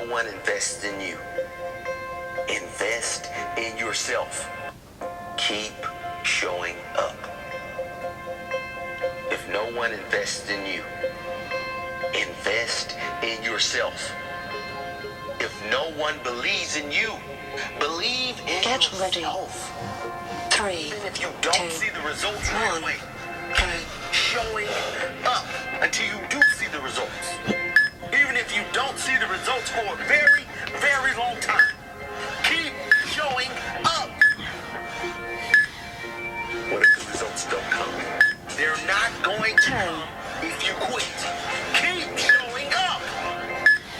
no one invests in you, invest in yourself. Keep showing up. If no one invests in you, invest in yourself. If no one believes in you, believe in Get yourself. ready. 3, Even if you don't 2, see the results 1, right away, go. showing up until you do see the results. Even if you don't see the results for a very, very long time, keep showing up. What if the results don't come? They're not going to come if you quit. Keep showing up.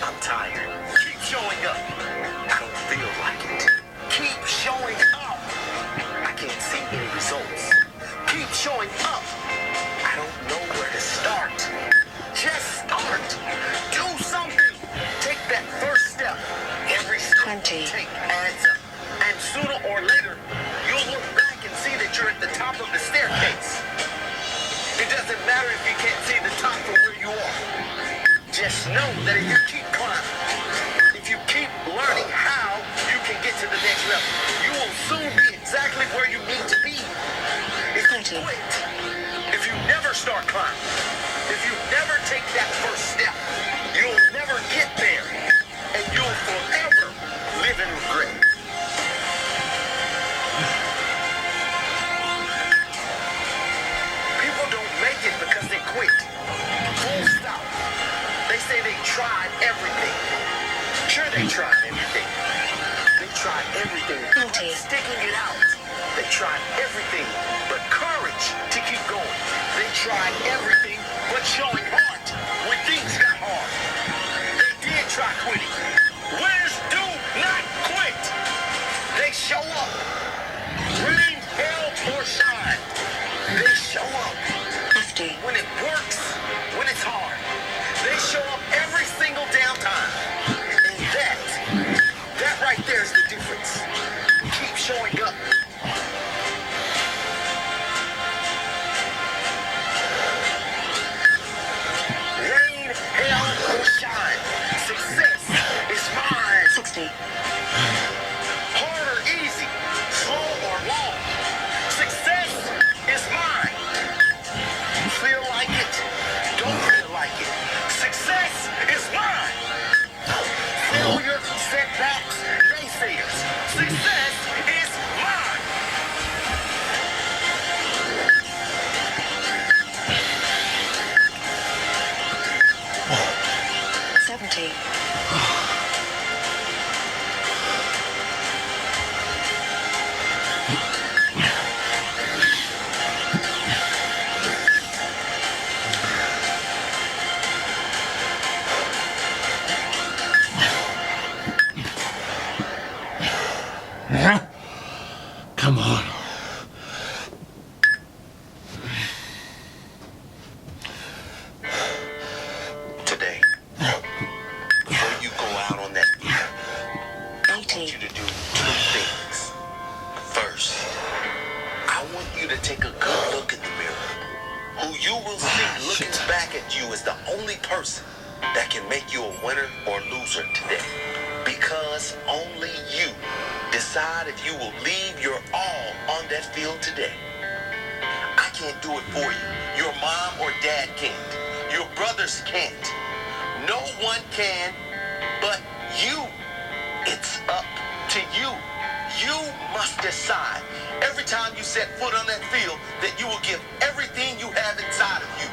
I'm tired. Keep showing up. I don't feel like it. Keep showing up. I can't see any results. Keep showing up. I don't know where to start. Just start. Do something. Take that first step. Every step 20. you take adds up. And sooner or later, you'll look back and see that you're at the top of the staircase. It doesn't matter if you can't see the top from where you are. Just know that if you keep climbing, if you keep learning how you can get to the next level, you will soon be exactly where you need to be. If you quit, if you never start climbing, if you never take that first step, you'll never get there, and you'll forever live in regret. People don't make it because they quit. Full stop. They say they tried everything. Sure, they tried everything. They tried everything but sticking it out. They tried everything but courage to keep going. They tried everything but showing heart when things got hard. They did try quitting. Winners do not quit. They show up. Rain, hail, or shine. They show up. 50. When it works, when it's hard. They show up every single damn time. And that right there is the difference. Keep showing up. Rain, hail, or shine. Success is mine. 60. Hard or easy, slow or long. Success is mine. Feel like it, don't feel like it. Success is mine. Failure, setbacks, naysayers. Success is mine. Seventy. Come on. Today, before you go out on that field, I want 80. you to do 2 things. First, I want you to take a good look in the mirror. Who you will see looking back at you is the only person that can make you a winner or loser today. Because only you decide if you will leave your all on that field today. I can't do it for you. Your mom or dad can't. Your brothers can't. No one can but you. It's up to you. You must decide every time you set foot on that field that you will give everything you have inside of you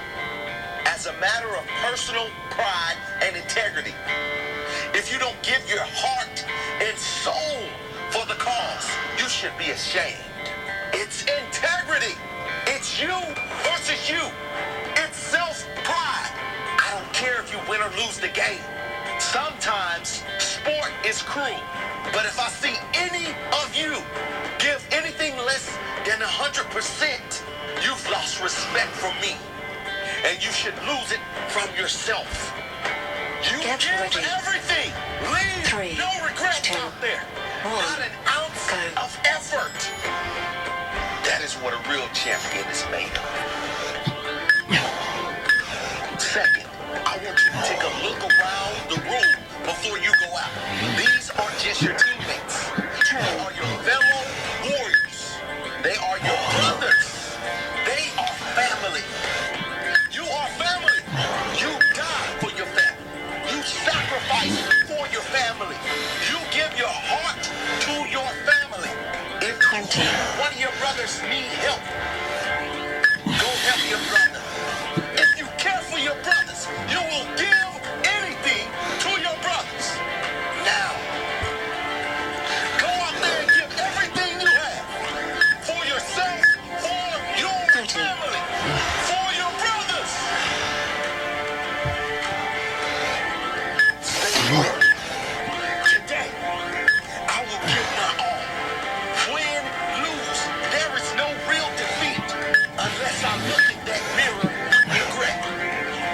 as a matter of personal pride and integrity. If you don't give your heart and soul for the cause, you should be ashamed. It's integrity. It's you versus you. It's self-pride. I don't care if you win or lose the game. Sometimes sport is cruel, but if I see any of you give anything less than 100%, you've lost respect for me, and you should lose it from yourself. You Get give ready. everything. Leave 3, no regrets 2, out there. 1. Not an ounce Go. of effort. That is what a real champion is made of. Second, I want you to take a look around the room before you go out. These are just your teammates. Turn. They are your fellow warriors. They are your brothers. They are family. You are family. You die for your family. You sacrifice for your family. You give your heart to your family. If 20. one of your brothers need help, go help your brother. If you care for your brothers, you will give anything to your brothers. Now, go out there and give everything you have for yourself, for your 30. family, for your brothers. Stay with me. Today, I will give my all. Win, lose, there is no real defeat unless I look at that mirror with regret.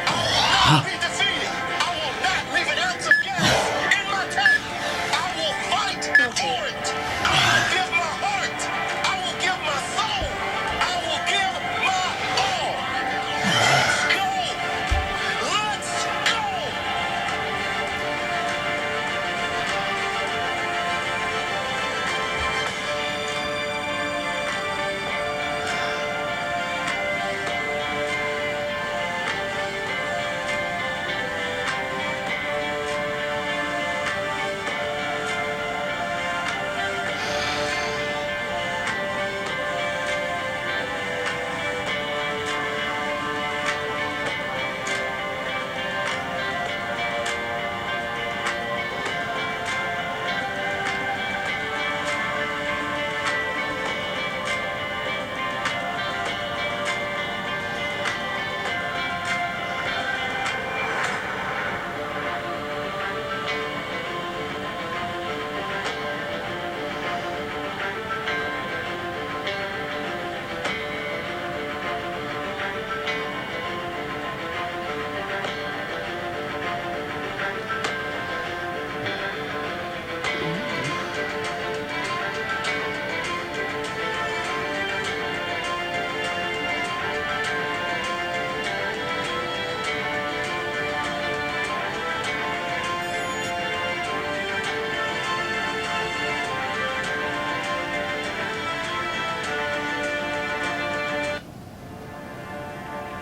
I will not be defeated. I will not leave an ounce of gas in my tank. I will fight for it. I will give my heart. I will give my soul. I will give my all. Let's go. Let's go.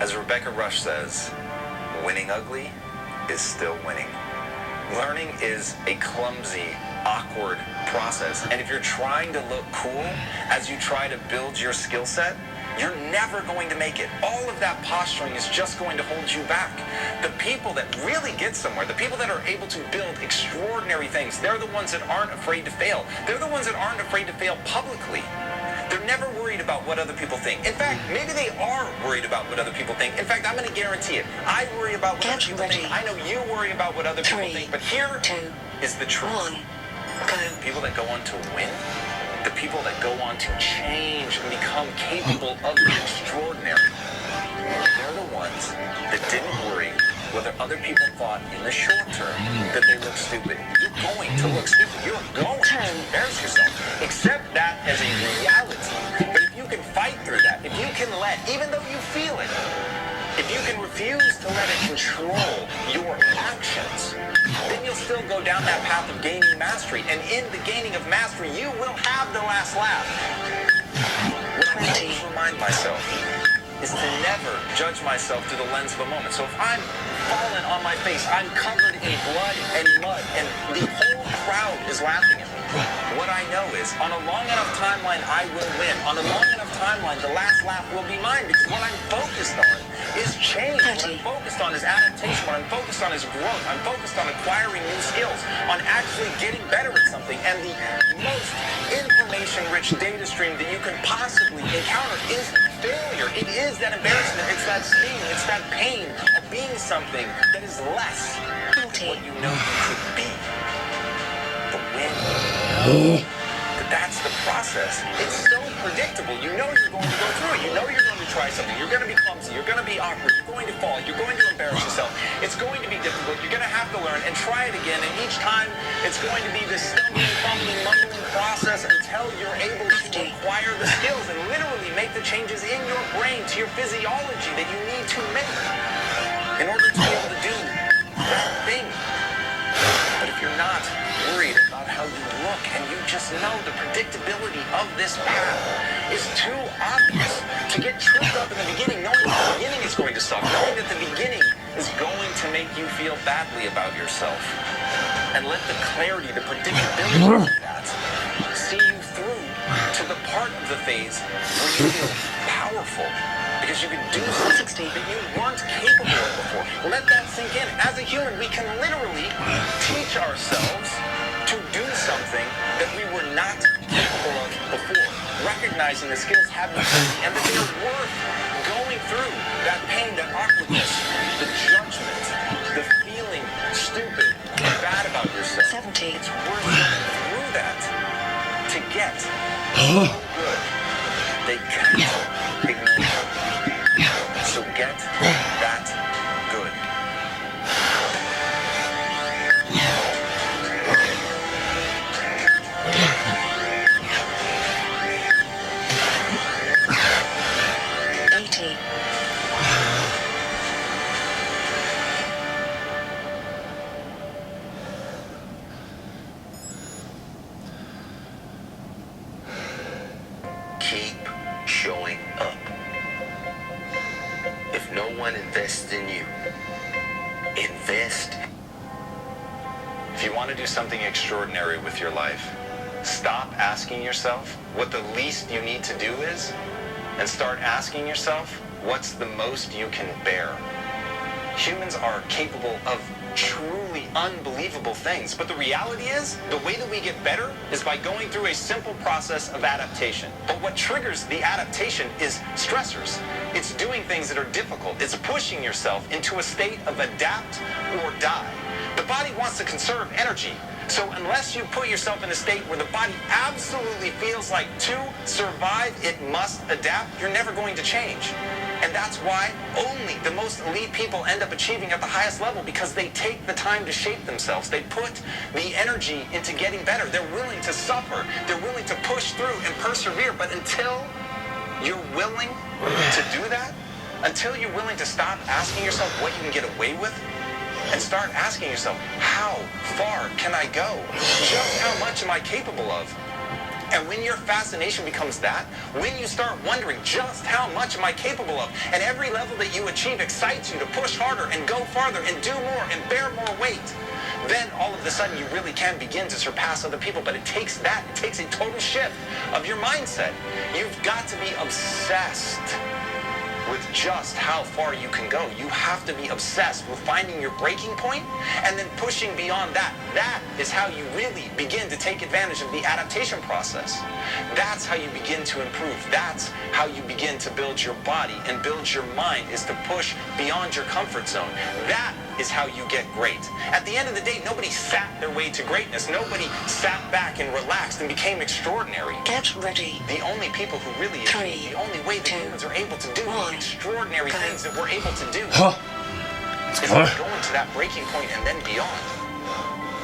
As Rebecca Rush says, winning ugly is still winning. Learning is a clumsy, awkward process. And if you're trying to look cool as you try to build your skill set, you're never going to make it. All of that posturing is just going to hold you back. The people that really get somewhere, the people that are able to build extraordinary things, they're the ones that aren't afraid to fail. They're the ones that aren't afraid to fail publicly. They're never worried about what other people think. In fact, maybe they are worried about what other people think. In fact, I'm going to guarantee it. I worry about what other people think. I know you worry about what other people think. But here is the truth. 1. Go. People that go on to win, the people that go on to change and become capable of the extraordinary, they're the ones that didn't worry whether other people thought in the short term that they look stupid. You're going to look stupid. You're going to embarrass yourself. Accept that as a reality. But if you can fight through that, if you can let, even though you feel it, if you can refuse to let it control your actions, then you'll still go down that path of gaining mastery. And in the gaining of mastery, you will have the last laugh. What I always remind myself is to never judge myself through the lens of a moment. So if I'm fallen on my face, I'm covered in blood and mud, and the whole crowd is laughing at me. What I know is, on a long enough timeline, I will win. On a long enough timeline, the last laugh will be mine, because what I'm focused on is change. What I'm focused on is adaptation. What I'm focused on is growth. I'm focused on acquiring new skills, on actually getting better at something. And the most information-rich data stream that you can possibly encounter is failure. It is that embarrassment. It's that sting. It's that pain of being something that is less than what you know you could be. The win. But that's the process. It's so predictable. You know you're going to go through it. You know you're going to try something. You're going to be clumsy. You're going to be awkward. You're going to fall. You're going to embarrass yourself. It's going to be difficult. You're going to have to learn and try it again. And each time it's going to be this stumbling, fumbling, mumbling process until you're able to acquire the skills and literally make the changes in your brain to your physiology that you need to make in order to be able to do that thing. But if us know the predictability of this path is too obvious to get tripped up in the beginning, knowing that the beginning is going to suck, knowing that the beginning is going to make you feel badly about yourself. And let the clarity, the predictability of that see you through to the part of the phase where you feel powerful because you can do something that you weren't capable of before. Let that sink in. As a human, we can literally teach ourselves to do something that we were not capable of before. Recognizing the skills have been and that they are worth going through that pain, that awkwardness, the judgment, the feeling stupid and bad about yourself. 70. It's worth going through that to get so good they can't ignore you. So get that good. Keep showing up. If no one invests in you, invest. If you want to do something extraordinary with your life, stop asking yourself what the least you need to do is, and start asking yourself what's the most you can bear. Humans are capable of truly unbelievable things, but the reality is, the way that we get better is by going through a simple process of adaptation. But what triggers the adaptation is stressors. It's doing things that are difficult. It's pushing yourself into a state of adapt or die. The body wants to conserve energy. So unless you put yourself in a state where the body absolutely feels like to survive, it must adapt, you're never going to change. And that's why only the most elite people end up achieving at the highest level, because they take the time to shape themselves. They put the energy into getting better. They're willing to suffer. They're willing to push through and persevere. But until you're willing to do that, until you're willing to stop asking yourself what you can get away with, and start asking yourself, how far can I go? Just how much am I capable of? And when your fascination becomes that, when you start wondering just how much am I capable of, and every level that you achieve excites you to push harder and go farther and do more and bear more weight, then all of a sudden you really can begin to surpass other people. But it takes that. It takes a total shift of your mindset. You've got to be obsessed with just how far you can go. You have to be obsessed with finding your breaking point and then pushing beyond that. That is how you really begin to take advantage of the adaptation process. That's how you begin to improve. That's how you begin to build your body and build your mind, is to push beyond your comfort zone. That is how you get great. At the end of the day, nobody sat their way to greatness. Nobody sat back and relaxed and became extraordinary. Get ready. The only people who really achieve, the only way that humans are able to do the extraordinary things that we're able to do is by going to that breaking point and then beyond.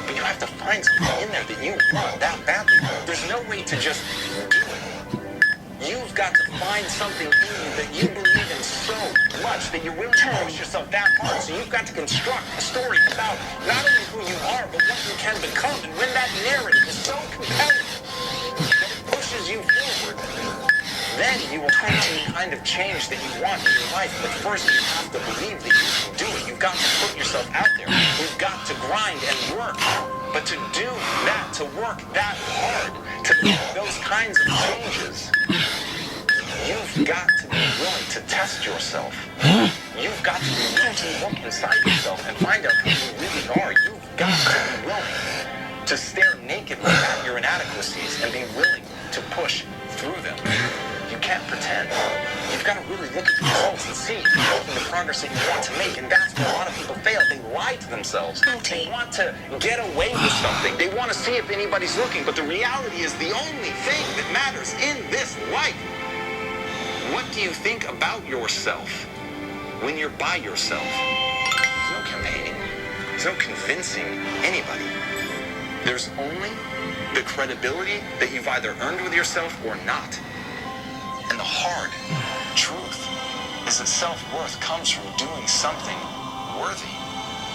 But you have to find something in there that you want that badly. There's no way to just do it. You've got to find something in you that you believe in so much that you're willing to push yourself that hard. So you've got to construct a story about not only who you are, but what you can become. And when that narrative is so compelling that it pushes you forward, then you will have the kind of change that you want in your life. But first, you have to believe that you can do it. You've got to put yourself out there. You've got to grind and work. But to do that, to work that hard, to make those kinds of changes, you've got to be willing to test yourself. You've got to be willing to look inside yourself and find out who you really are. You've got to be willing to stare nakedly at your inadequacies and be willing to push through them. You can't pretend. You've got to really look at the results and see the progress that you want to make. And that's where a lot of people fail. They lie to themselves. They want to get away with something. They want to see if anybody's looking. But the reality is, the only thing that matters in this life, what do you think about yourself when you're by yourself? There's no campaigning. There's no convincing anybody. There's only the credibility that you've either earned with yourself or not. And the hard truth is that self-worth comes from doing something worthy.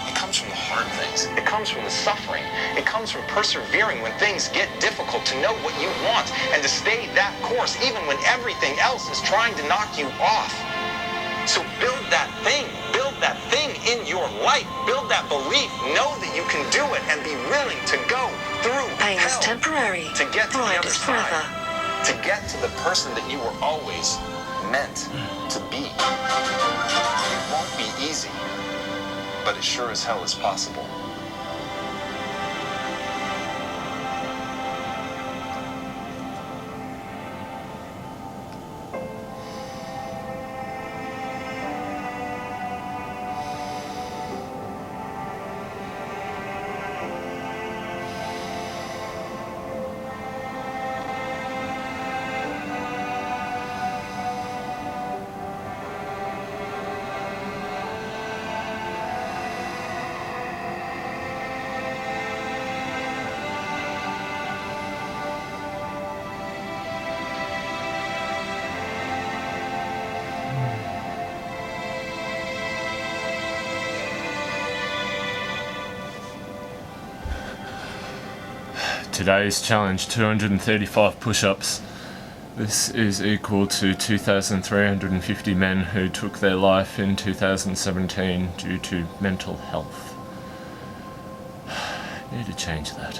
It comes comes from the hard things. It comes from the suffering. It comes from persevering when things get difficult, to know what you want and to stay that course even when everything else is trying to knock you off. So build that thing in your life. Build that belief. Know that you can do it and be willing to go through Pain is hell temporary. to get to the Pride other is side. forever. To get to the person that you were always meant to be. It won't be easy, but it sure as hell is possible. Today's challenge, 235 push-ups. This is equal to 2,350 men who took their life in 2017 due to mental health. Need to change that.